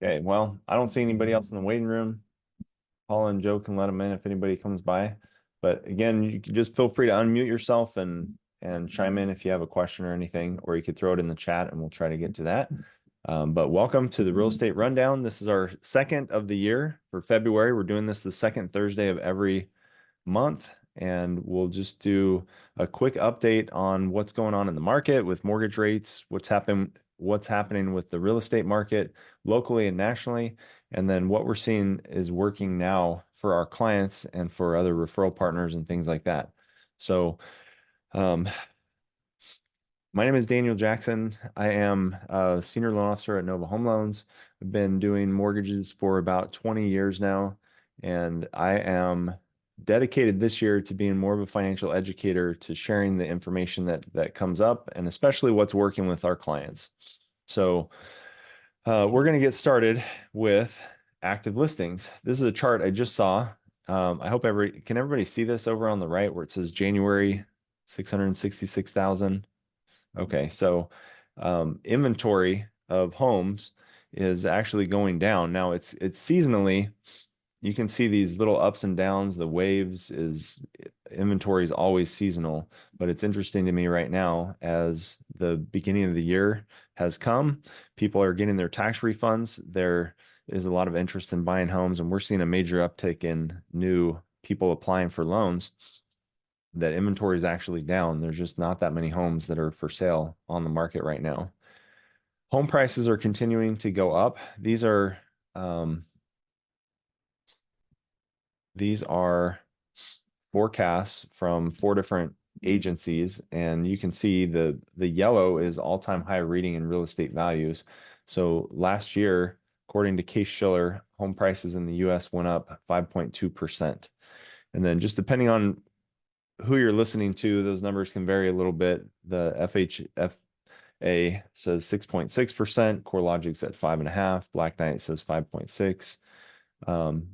Okay, well, I don't see anybody else in the waiting room. Paula and Joe can let them in if anybody comes by. But again, you can just feel free to unmute yourself and chime in if you have a question or anything, or you could throw it in the chat and we'll try to get to that. But welcome to the Real Estate Rundown. This is our second of the year for February. We're doing this the second Thursday of every month, and we'll just do a quick update on what's going on in the market with mortgage rates, what's happening with the real estate market locally and nationally, and then what we're seeing is working now for our clients and for other referral partners and things like that. So, my name is Daniel Jackson. I am a senior loan officer at Nova Home Loans. I've been doing mortgages for about 20 years now, and I am dedicated this year to being more of a financial educator, to sharing the information that comes up, and especially what's working with our clients. So we're going to get started with active listings. This is a chart I just saw. I hope can everybody see this over on the right where it says January 666,000. Okay, so inventory of homes is actually going down. Now it's seasonally, you can see these little ups and downs. The waves is inventory is always seasonal, but it's interesting to me right now as the beginning of the year has come, people are getting their tax refunds. There is a lot of interest in buying homes, and we're seeing a major uptick in new people applying for loans. That inventory is actually down. There's just not that many homes that are for sale on the market right now. Home prices are continuing to go up. These are forecasts from 4 different agencies, and you can see the yellow is all-time high reading in real estate values. So last year, according to Case Shiller, home prices in the US went up 5.2%. And then just depending on who you're listening to, those numbers can vary a little bit. The FHFA says 6.6%, CoreLogic's at 5.5%, Black Knight says 5.6%.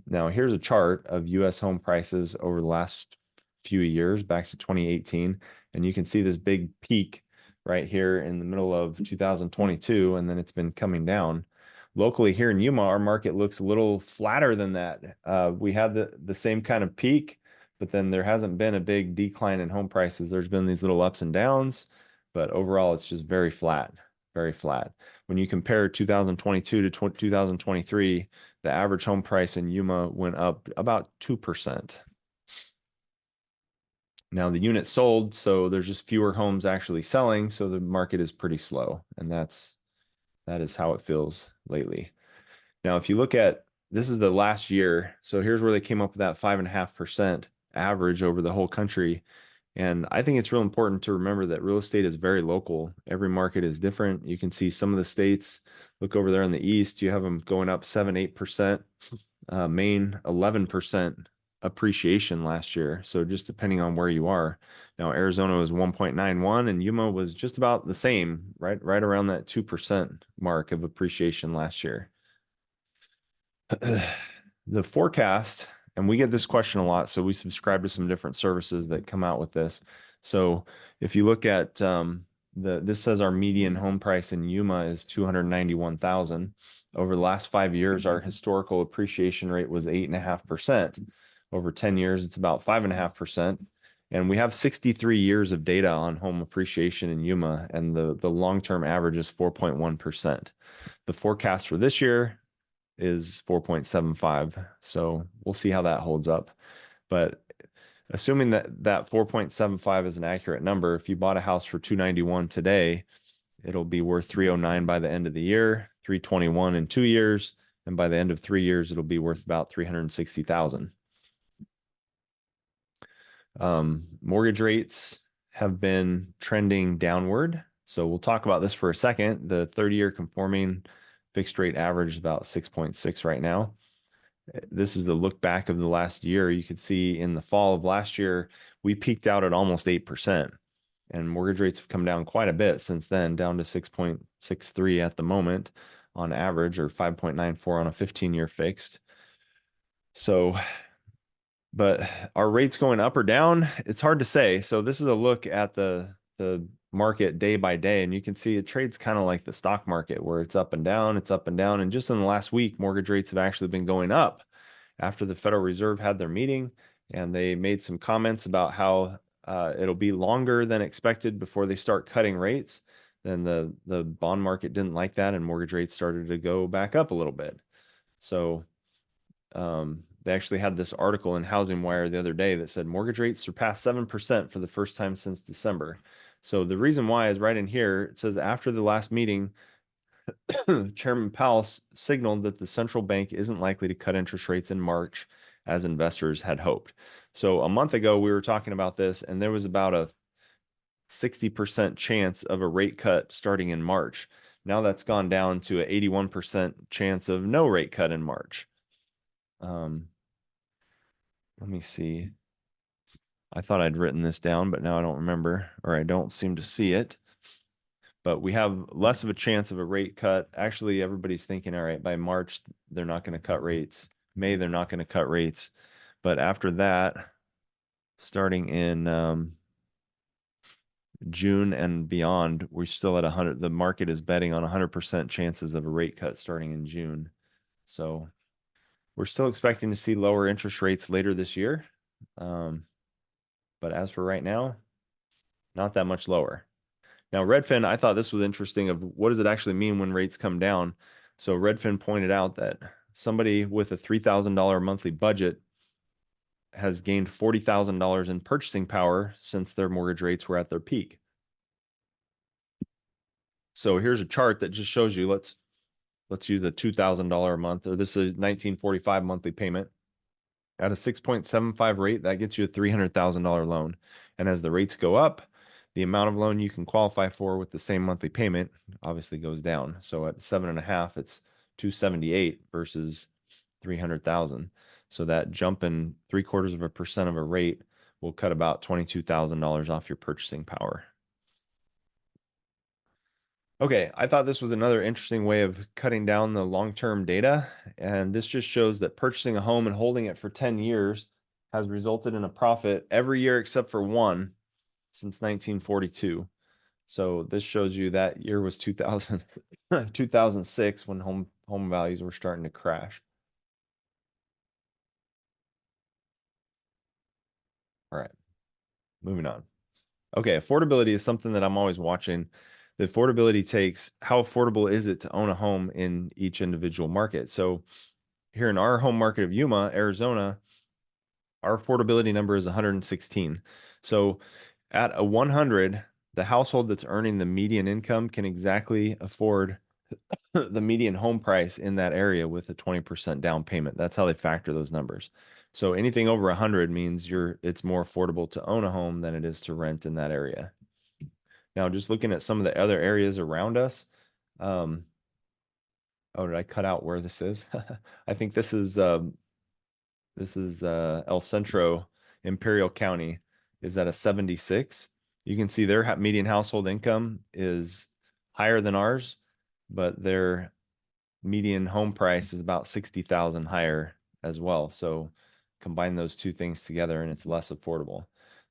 Now here's a chart of US home prices over the last few years back to 2018, and you can see this big peak right here in the middle of 2022, and then it's been coming down. Locally here in Yuma, our market looks a little flatter than that. We had the same kind of peak, but then there hasn't been a big decline in home prices. There's been these little ups and downs, but overall it's just very flat, very flat. When you compare 2022 to 2023, the average home price in Yuma went up about 2%. Now the units sold, so there's just fewer homes actually selling, so the market is pretty slow, and that is how it feels lately. Now, if you look at, this is the last year, so here's where they came up with that 5.5% average over the whole country. And I think it's real important to remember that real estate is very local. Every market is different. You can see some of the states, look over there in the east, you have them going up 7-8%. Maine, 11% appreciation last year. So just depending on where you are. Now, Arizona was 1.91 and Yuma was just about the same, right around that 2% mark of appreciation last year. The forecast, and we get this question a lot, so we subscribe to some different services that come out with this. So if you look at this says our median home price in Yuma is 291,000. Over the last 5 years, our historical appreciation rate was 8.5%. Over 10 years, it's about 5.5%. And we have 63 years of data on home appreciation in Yuma, and the long-term average is 4.1%. The forecast for this year is 4.75. So we'll see how that holds up. But assuming that 4.75 is an accurate number, if you bought a house for 291 today, it'll be worth 309 by the end of the year, 321 in 2 years, and by the end of 3 years, it'll be worth about 360,000. Mortgage rates have been trending downward. So we'll talk about this for a second. The 30-year conforming fixed rate average is about 6.6 right now. This is the look back of the last year. You could see in the fall of last year, we peaked out at almost 8%. And mortgage rates have come down quite a bit since then, down to 6.63 at the moment on average, or 5.94 on a 15-year fixed. So, but are rates going up or down? It's hard to say. So this is a look at the the market day by day, and you can see it trades kind of like the stock market where it's up and down, it's up and down. And just in the last week, mortgage rates have actually been going up after the Federal Reserve had their meeting and they made some comments about how it'll be longer than expected before they start cutting rates. Then the bond market didn't like that, and mortgage rates started to go back up a little bit. So they actually had this article in Housing Wire the other day that said mortgage rates surpassed 7% for the first time since December. So the reason why is right in here. It says after the last meeting, Chairman Powell signaled that the central bank isn't likely to cut interest rates in March as investors had hoped. So a month ago, we were talking about this, and there was about a 60% chance of a rate cut starting in March. Now that's gone down to an 81% chance of no rate cut in March. Let me see. I thought I'd written this down, but now I don't remember, or I don't seem to see it. But we have less of a chance of a rate cut. Actually, everybody's thinking, all right, by March, they're not going to cut rates. May, they're not going to cut rates. But after that, starting in June and beyond, we're still at 100. The market is betting on 100% chances of a rate cut starting in June. So we're still expecting to see lower interest rates later this year. But as for right now, not that much lower. Now, Redfin, I thought this was interesting of what does it actually mean when rates come down? So Redfin pointed out that somebody with a $3,000 monthly budget has gained $40,000 in purchasing power since their mortgage rates were at their peak. So here's a chart that just shows you, let's use a $2,000 a month, or this is 1945 monthly payment. At a 6.75 rate, that gets you a $300,000 loan. And as the rates go up, the amount of loan you can qualify for with the same monthly payment obviously goes down. So at 7.5, it's 278 versus 300,000. So that jump in 0.75% of a rate will cut about $22,000 off your purchasing power. Okay, I thought this was another interesting way of cutting down the long-term data. And this just shows that purchasing a home and holding it for 10 years has resulted in a profit every year except for one since 1942. So this shows you that year was 2000, 2006 when home values were starting to crash. All right, moving on. Okay, affordability is something that I'm always watching. The affordability takes how affordable is it to own a home in each individual market. So here in our home market of Yuma, Arizona, our affordability number is 116. So at a 100, the household that's earning the median income can exactly afford the median home price in that area with a 20% down payment. That's how they factor those numbers. So anything over 100 means it's more affordable to own a home than it is to rent in that area. Now, just looking at some of the other areas around us, oh, did I cut out where this is? I think this is El Centro, Imperial County, is at a 76. You can see their median household income is higher than ours, but their median home price is about 60,000 higher as well. So combine those two things together and it's less affordable.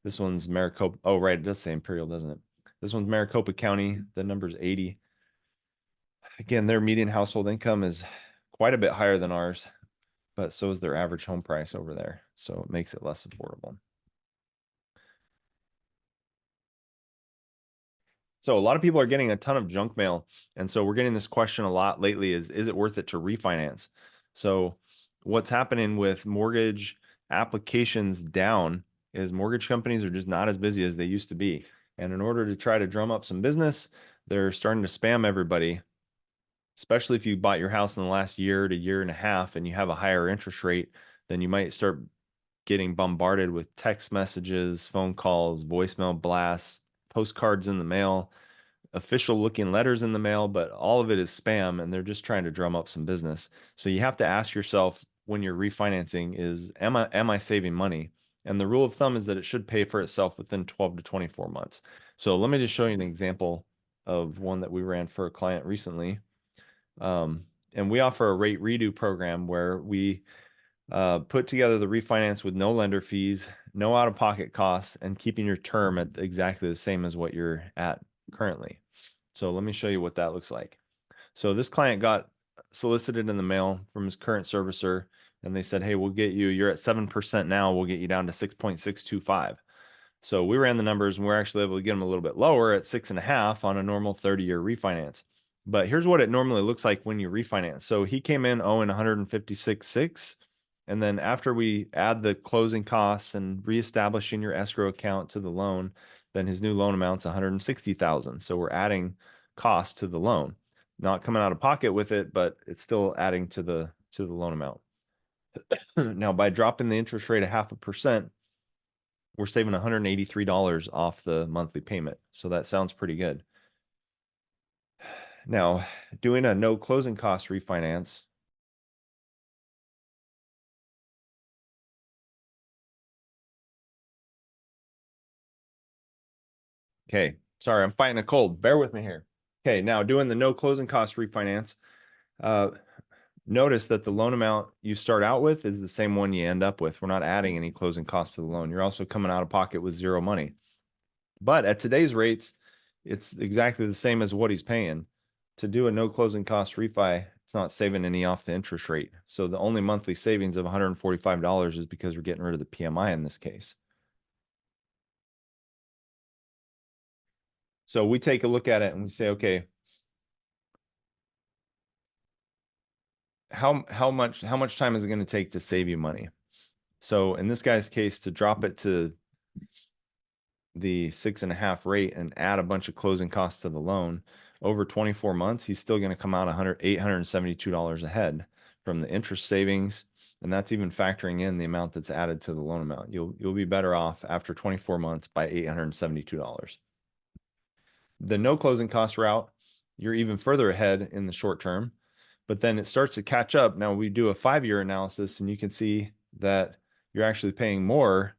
This one's Maricopa. Oh, right. It does say Imperial, doesn't it? This one's Maricopa County. The number's 80. Again, their median household income is quite a bit higher than ours, but so is their average home price over there. So it makes it less affordable. So a lot of people are getting a ton of junk mail. And so we're getting this question a lot lately is it worth it to refinance? So what's happening with mortgage applications down is mortgage companies are just not as busy as they used to be. And in order to try to drum up some business, they're starting to spam everybody, especially if you bought your house in the last year to year and a half and you have a higher interest rate, then you might start getting bombarded with text messages, phone calls, voicemail blasts, postcards in the mail, official looking letters in the mail, but all of it is spam and they're just trying to drum up some business. So you have to ask yourself when you're refinancing is, am I saving money? And the rule of thumb is that it should pay for itself within 12 to 24 months. So let me just show you an example of one that we ran for a client recently. And we offer a rate redo program where we put together the refinance with no lender fees, no out-of-pocket costs, and keeping your term at exactly the same as what you're at currently. So let me show you what that looks like. So this client got solicited in the mail from his current servicer, and they said, hey, we'll get you, you're at 7% now, we'll get you down to 6.625. So we ran the numbers and we're actually able to get them a little bit lower at 6.5 on a normal 30-year refinance. But here's what it normally looks like when you refinance. So he came in owing 156.6. And then after we add the closing costs and reestablishing your escrow account to the loan, then his new loan amount's 160,000. So we're adding cost to the loan, not coming out of pocket with it, but it's still adding to the loan amount. Now, by dropping the interest rate a 0.5%, we're saving $183 off the monthly payment. So that sounds pretty good. Now, doing a no closing cost refinance. Okay, sorry, I'm fighting a cold. Bear with me here. Okay, now doing the no closing cost refinance. Notice that the loan amount you start out with is the same one you end up with. We're not adding any closing costs to the loan. You're also coming out of pocket with zero money. But at today's rates, it's exactly the same as what he's paying. To do a no closing cost refi, it's not saving any off the interest rate. So the only monthly savings of $145 is because we're getting rid of the PMI in this case. So we take a look at it and we say, okay, how much time is it going to take to save you money? So in this guy's case, to drop it to the 6.5 rate and add a bunch of closing costs to the loan over 24 months, he's still going to come out $872 ahead from the interest savings. And that's even factoring in the amount that's added to the loan amount. You'll be better off after 24 months by $872. The no closing cost route, you're even further ahead in the short term, but then it starts to catch up. Now we do a 5-year analysis and you can see that you're actually paying more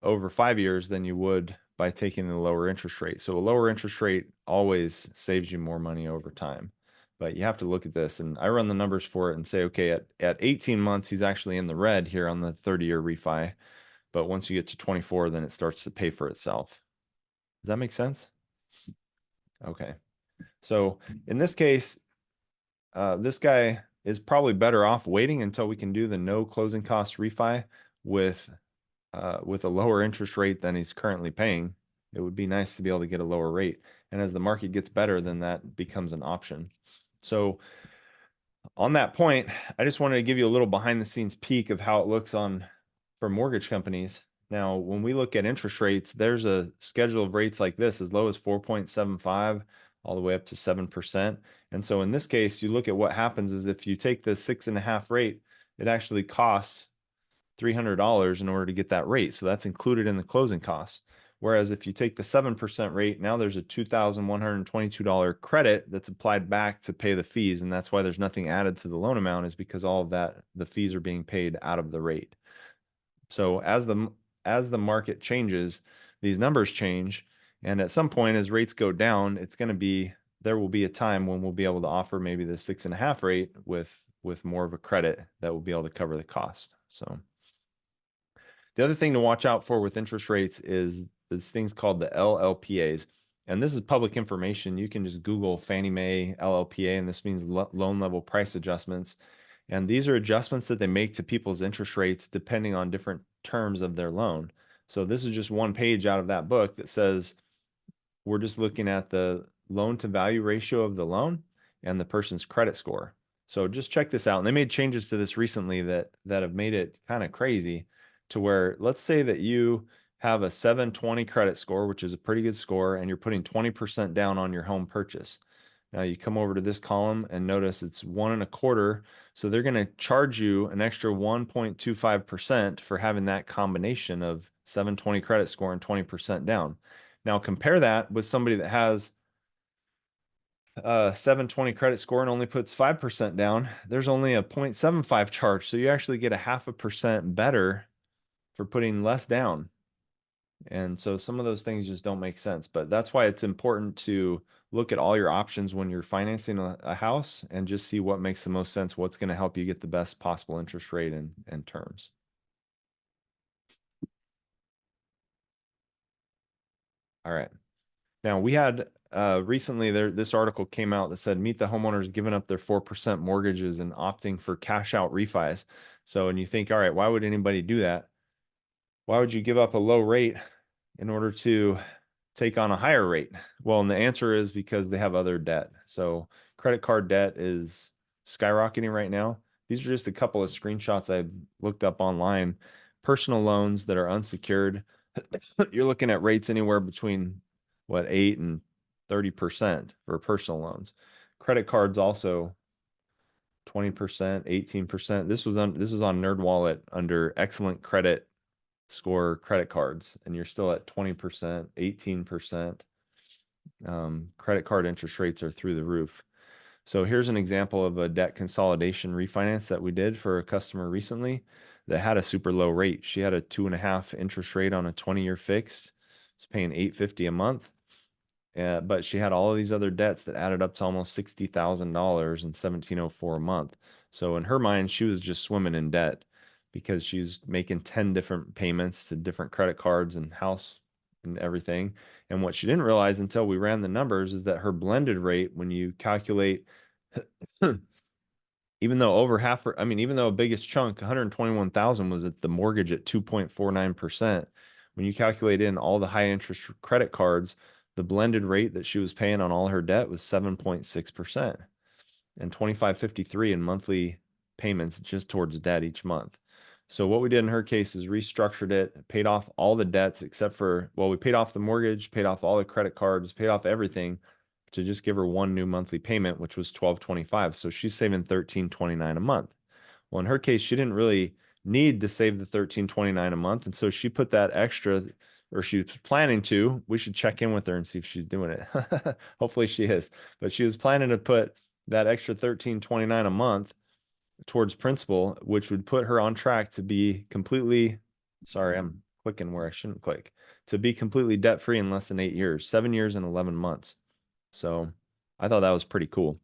over 5 years than you would by taking the lower interest rate. So a lower interest rate always saves you more money over time. But you have to look at this, and I run the numbers for it and say, okay, at 18 months, he's actually in the red here on the 30-year refi. But once you get to 24, then it starts to pay for itself. Does that make sense? Okay. So in this case, this guy is probably better off waiting until we can do the no closing cost refi with a lower interest rate than he's currently paying. It would be nice to be able to get a lower rate. And as the market gets better, then that becomes an option. So on that point, I just wanted to give you a little behind the scenes peek of how it looks for mortgage companies. Now, when we look at interest rates, there's a schedule of rates like this, as low as 4.75 all the way up to 7%. And so in this case, you look at what happens is if you take the 6.5 rate, it actually costs $300 in order to get that rate. So that's included in the closing costs. Whereas if you take the 7% rate, now there's a $2,122 credit that's applied back to pay the fees. And that's why there's nothing added to the loan amount, is because all of that, the fees are being paid out of the rate. So as the market changes, these numbers change. And at some point, as rates go down, there will be a time when we'll be able to offer maybe the 6.5 rate with more of a credit that will be able to cover the cost. So the other thing to watch out for with interest rates is these things called the LLPAs. And this is public information. You can just Google Fannie Mae LLPA, and this means loan level price adjustments. And these are adjustments that they make to people's interest rates depending on different terms of their loan. So this is just one page out of that book that says we're just looking at the loan to value ratio of the loan and the person's credit score. So just check this out. And they made changes to this recently that have made it kind of crazy, to where, let's say that you have a 720 credit score, which is a pretty good score, and you're putting 20% down on your home purchase. Now you come over to this column and notice it's 1.25. So they're going to charge you an extra 1.25% for having that combination of 720 credit score and 20% down. Now compare that with somebody that has 720 credit score and only puts 5% down. There's only a 0.75 charge. So you actually get a 0.5% better for putting less down. And so some of those things just don't make sense. But that's why it's important to look at all your options when you're financing a house and just see what makes the most sense, what's going to help you get the best possible interest rate and terms. All right. Now we had recently this article came out that said meet the homeowners giving up their 4% mortgages and opting for cash out refis. So, and you think, all right, why would anybody do that? Why would you give up a low rate in order to take on a higher rate? Well, and the answer is because they have other debt. So credit card debt is skyrocketing right now. These are just a couple of screenshots I looked up online. Personal loans that are unsecured, you're looking at rates anywhere between what 8 and 30% for personal loans. Credit cards also 20%, 18%. This was on NerdWallet under excellent credit score credit cards, and you're still at 20%, 18%. Credit card interest rates are through the roof. So here's an example of a debt consolidation refinance that we did for a customer recently that had a super low rate. She had a 2.5 interest rate on a 20-year fixed. It's paying $850 a month. But she had all of these other debts that added up to almost $60,000 and $1,704 a month. So in her mind, she was just swimming in debt because she's making 10 different payments to different credit cards and house and everything. And what she didn't realize until we ran the numbers is that her blended rate, when you calculate, even though over half, I mean, even though a biggest chunk, 121,000 was at the mortgage at 2.49%, when you calculate in all the high interest credit cards, the blended rate that she was paying on all her debt was 7.6% and 25.53 in monthly payments just towards debt each month. So what we did in her case is restructured it, paid off all the debts except for, well, we paid off the mortgage, paid off all the credit cards, paid off everything to just give her one new monthly payment, which was $1,225. So she's saving $1,329 a month. Well, in her case, she didn't really need to save the $1,329 a month, and so she put that extra, or she was planning to. We should check in with her and see if she's doing it. Hopefully she is. But she was planning to put that extra $1,329 a month towards principal, which would put her on track to be completely, sorry, I'm clicking where I shouldn't click, to be completely debt free in less than 8 years, 7 years and 11 months. So I thought that was pretty cool.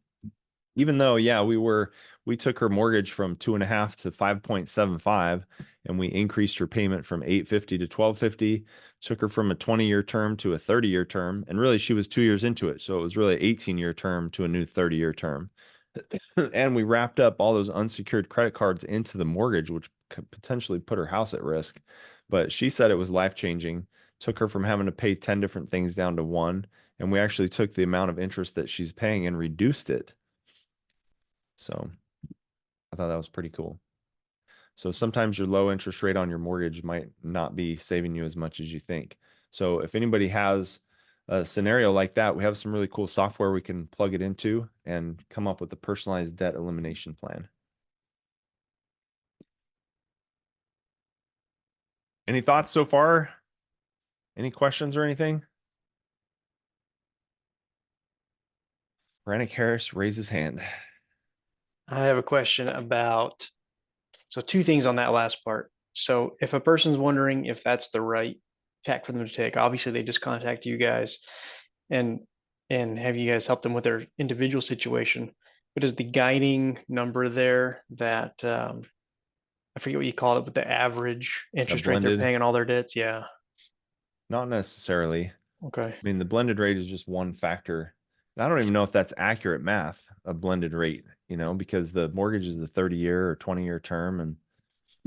Even though, yeah, we took her mortgage from 2.5 to 5.75, and we increased her payment from 850 to 1250, took her from a 20-year term to a 30-year term, and really she was 2 years into it. So it was really an 18-year term to a new 30-year term. And we wrapped up all those unsecured credit cards into the mortgage, which could potentially put her house at risk. But she said it was life-changing, took her from having to pay 10 different things down to one. And we actually took the amount of interest that she's paying and reduced it. So I thought that was pretty cool. So sometimes your low interest rate on your mortgage might not be saving you as much as you think. So if anybody has a scenario like that, we have some really cool software we can plug it into and come up with a personalized debt elimination plan. Any thoughts so far? Any questions or anything? Brannick Harris raised his hand. I have a question about, so two things on that last part. So if a person's wondering if that's the right tack for them to take, obviously they just contact you guys and have you guys help them with their individual situation. But is the guiding number there that I forget what you called it, but the average A interest rate they're blended, paying on all their debts? Yeah. not necessarily. I Okay. mean, the blended rate is just one factor. I don't even know if that's accurate math, a blended rate, because the mortgage is a 30-year or 20-year term. And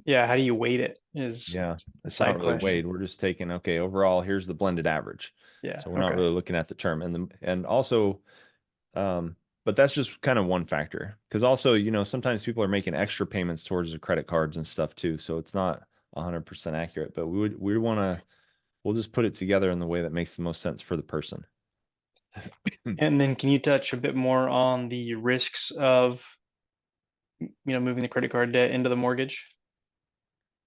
Yeah. How do you weight it is yeah, a it's not side really question. weighed. We're just taking, okay, overall, here's the blended average. Yeah. So we're not Okay. really looking at the term. And also, but that's just kind of one factor. Because also, sometimes people are making extra payments towards the credit cards and stuff too. So it's not 100% accurate. But we'll just put it together in the way that makes the most sense for the person. And then can you touch a bit more on the risks of, moving the credit card debt into the mortgage?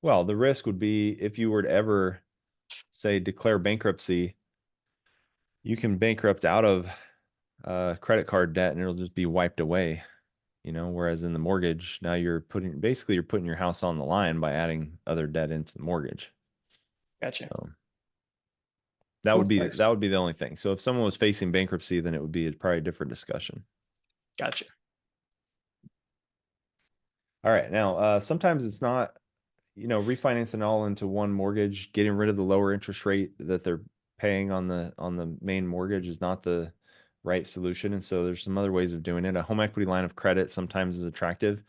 Well, the risk would be if you were to ever, say, declare bankruptcy, you can bankrupt out of credit card debt and it'll just be wiped away, whereas in the mortgage, now you're putting your house on the line by adding other debt into the mortgage. Gotcha. So, Cool. Nice. that would be the only thing. So if someone was facing bankruptcy, then it would be probably a different discussion. Gotcha. All right. Now, sometimes it's not, refinancing all into one mortgage, getting rid of the lower interest rate that they're paying on the main mortgage is not the right solution. And so there's some other ways of doing it. A home equity line of credit sometimes is attractive.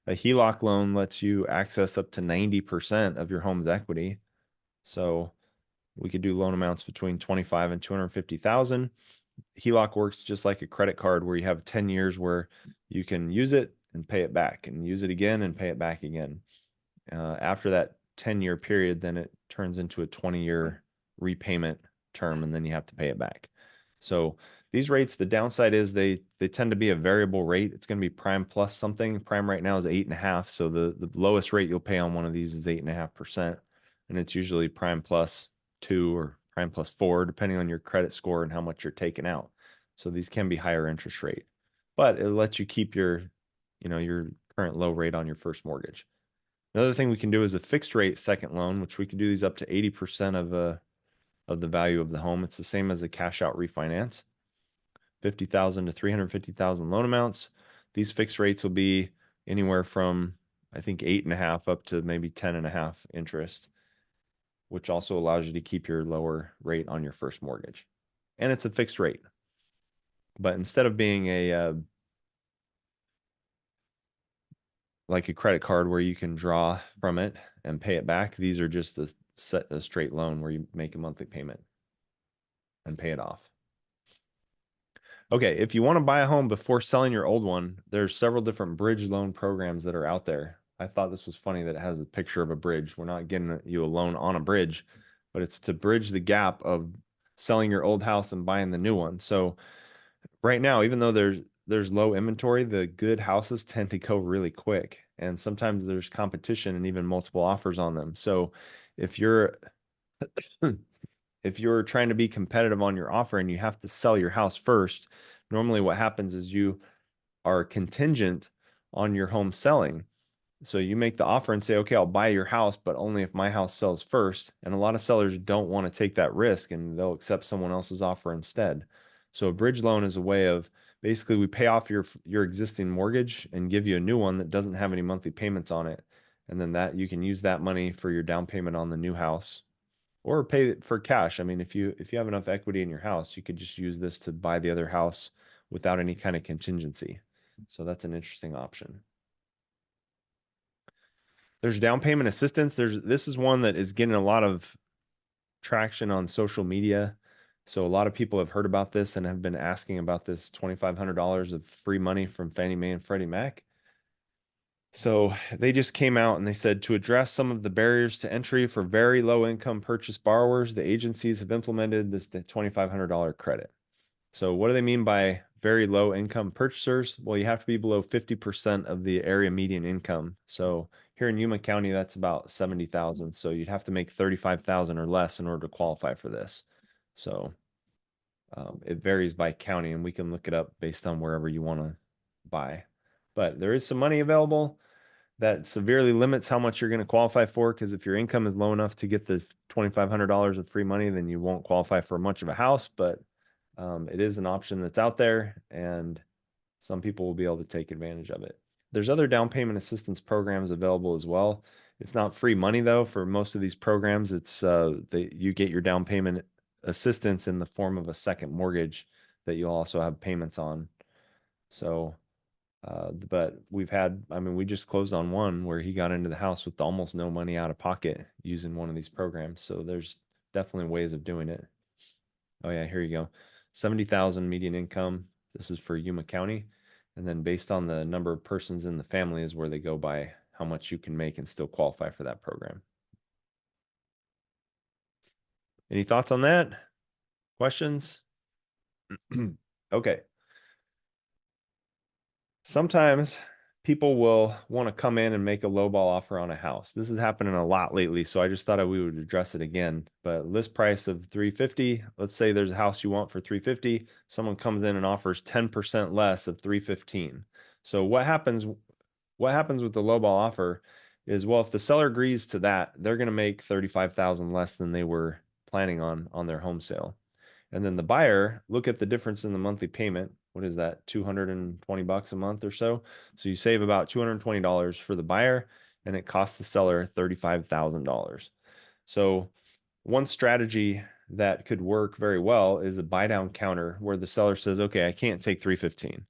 A HELOC loan lets you access up to 90% of your home's equity. So we could do loan amounts between 25 and 250,000. HELOC works just like a credit card where you have 10 years where you can use it and pay it back and use it again and pay it back again. After that 10-year period, then it turns into a 20-year repayment term, and then you have to pay it back. So these rates, the downside is they tend to be a variable rate. It's going to be prime plus something. Prime right now is 8.5. So the lowest rate you'll pay on one of these is 8.5%. And it's usually prime plus 2 or prime plus 4, depending on your credit score and how much you're taking out. So these can be higher interest rate, but it lets you keep your current low rate on your first mortgage. Another thing we can do is a fixed rate second loan, which we can do these up to 80% of the value of the home. It's the same as a cash out refinance. 50,000 to 350,000 loan amounts. These fixed rates will be anywhere from, I think, 8.5 up to maybe 10.5 interest, which also allows you to keep your lower rate on your first mortgage. And it's a fixed rate. But instead of being like a credit card where you can draw from it and pay it back, these are just a straight loan where you make a monthly payment and pay it off. Okay, if you want to buy a home before selling your old one, there's several different bridge loan programs that are out there. I thought this was funny that it has a picture of a bridge. We're not getting you a loan on a bridge, but it's to bridge the gap of selling your old house and buying the new one. So right now, even though there's low inventory, the good houses tend to go really quick. And sometimes there's competition and even multiple offers on them. So if you're if you're trying to be competitive on your offer and you have to sell your house first, normally what happens is you are contingent on your home selling. So you make the offer and say, okay, I'll buy your house, but only if my house sells first. And a lot of sellers don't want to take that risk and they'll accept someone else's offer instead. So a bridge loan is a way of basically we pay off your existing mortgage and give you a new one that doesn't have any monthly payments on it. And then that you can use that money for your down payment on the new house or pay it for cash. I mean, if you have enough equity in your house, you could just use this to buy the other house without any kind of contingency. So that's an interesting option. There's down payment assistance. This is one that is getting a lot of traction on social media. So a lot of people have heard about this and have been asking about this $2,500 of free money from Fannie Mae and Freddie Mac. So they just came out and they said to address some of the barriers to entry for very low income purchase borrowers, the agencies have implemented this $2,500 credit. So what do they mean by very low income purchasers? Well, you have to be below 50% of the area median income. So here in Yuma County, that's about 70,000. So you'd have to make 35,000 or less in order to qualify for this. So it varies by county and we can look it up based on wherever you want to buy. But there is some money available that severely limits how much you're going to qualify for, because if your income is low enough to get the $2,500 of free money, then you won't qualify for much of a house. But it is an option that's out there, and some people will be able to take advantage of it. There's other down payment assistance programs available as well. It's not free money though. For most of these programs, it's you get your down payment assistance in the form of a second mortgage that you'll also have payments on. So but I mean, we just closed on one where he got into the house with almost no money out of pocket using one of these programs. So there's definitely ways of doing it. Oh yeah, here you go. 70,000 median income. This is for Yuma County. And then based on the number of persons in the family is where they go by how much you can make and still qualify for that program. Any thoughts on that? Questions? Okay. Sometimes people will want to come in and make a lowball offer on a house. This is happening a lot lately, so I just thought we would address it again. But list price of 350, let's say there's a house you want for 350, someone comes in and offers 10% less of 315. So what happens with the lowball offer is, well, if the seller agrees to that, they're going to make 35,000 less than they were planning on their home sale. And then the buyer, look at the difference in the monthly payment. What is that? $220 a month or so. So you save about $220 for the buyer, and it costs the seller $35,000. So one strategy that could work very well is a buy down counter where the seller says, okay, I can't take 315,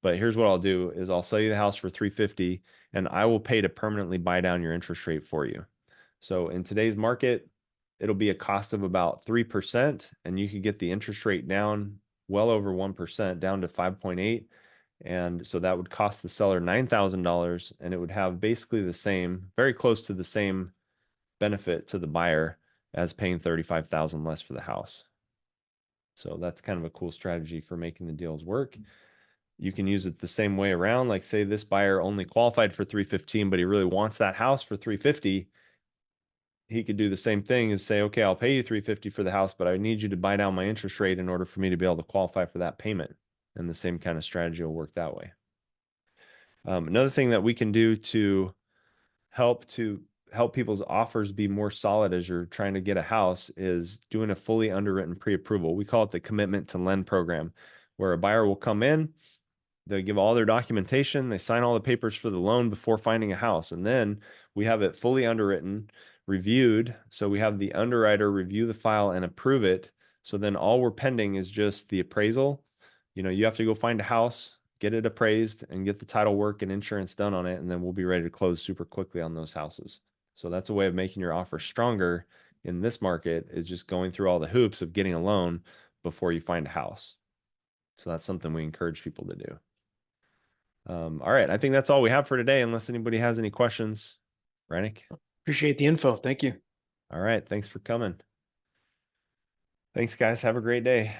but here's what I'll do is I'll sell you the house for 350 and I will pay to permanently buy down your interest rate for you. So in today's market, it'll be a cost of about 3%, and you can get the interest rate down well over 1%, down to 5.8. And so that would cost the seller $9,000, and it would have basically the same, very close to the same benefit to the buyer as paying 35,000 less for the house. So that's kind of a cool strategy for making the deals work. You can use it the same way around. Like say this buyer only qualified for 315, but he really wants that house for 350. He could do the same thing as say, okay, I'll pay you 350 for the house, but I need you to buy down my interest rate in order for me to be able to qualify for that payment. And the same kind of strategy will work that way. Another thing that we can do to help people's offers be more solid as you're trying to get a house is doing a fully underwritten pre-approval. We call it the commitment to lend program, where a buyer will come in, they give all their documentation, they sign all the papers for the loan before finding a house, and then we have it fully underwritten, reviewed. So we have the underwriter review the file and approve it. So then all we're pending is just the appraisal. You have to go find a house, get it appraised, and get the title work and insurance done on it, and then we'll be ready to close super quickly on those houses. So that's a way of making your offer stronger in this market, is just going through all the hoops of getting a loan before you find a house. So that's something we encourage people to do. All right, I think that's all we have for today, unless anybody has any questions. Rennick? Appreciate the info. Thank you. All right, thanks for coming. Thanks, guys. Have a great day.